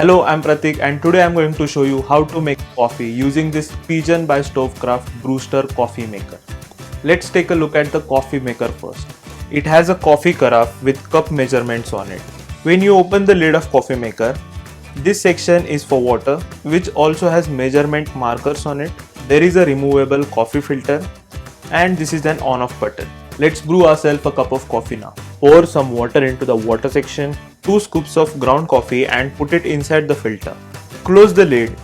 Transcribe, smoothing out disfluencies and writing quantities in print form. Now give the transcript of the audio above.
Hello, I'm Pratik and today I'm going to show you how to make coffee using this Pigeon by Stovecraft Brewster coffee maker. Let's take a look at the coffee maker first. It has a coffee carafe with cup measurements on it. When you open the lid of coffee maker, this section is for water which also has measurement markers on it. There is a removable coffee filter and this is an on-off button. Let's brew ourselves a cup of coffee now. Pour some water into the water section, 2 scoops of ground coffee and put it inside the filter. Close the lid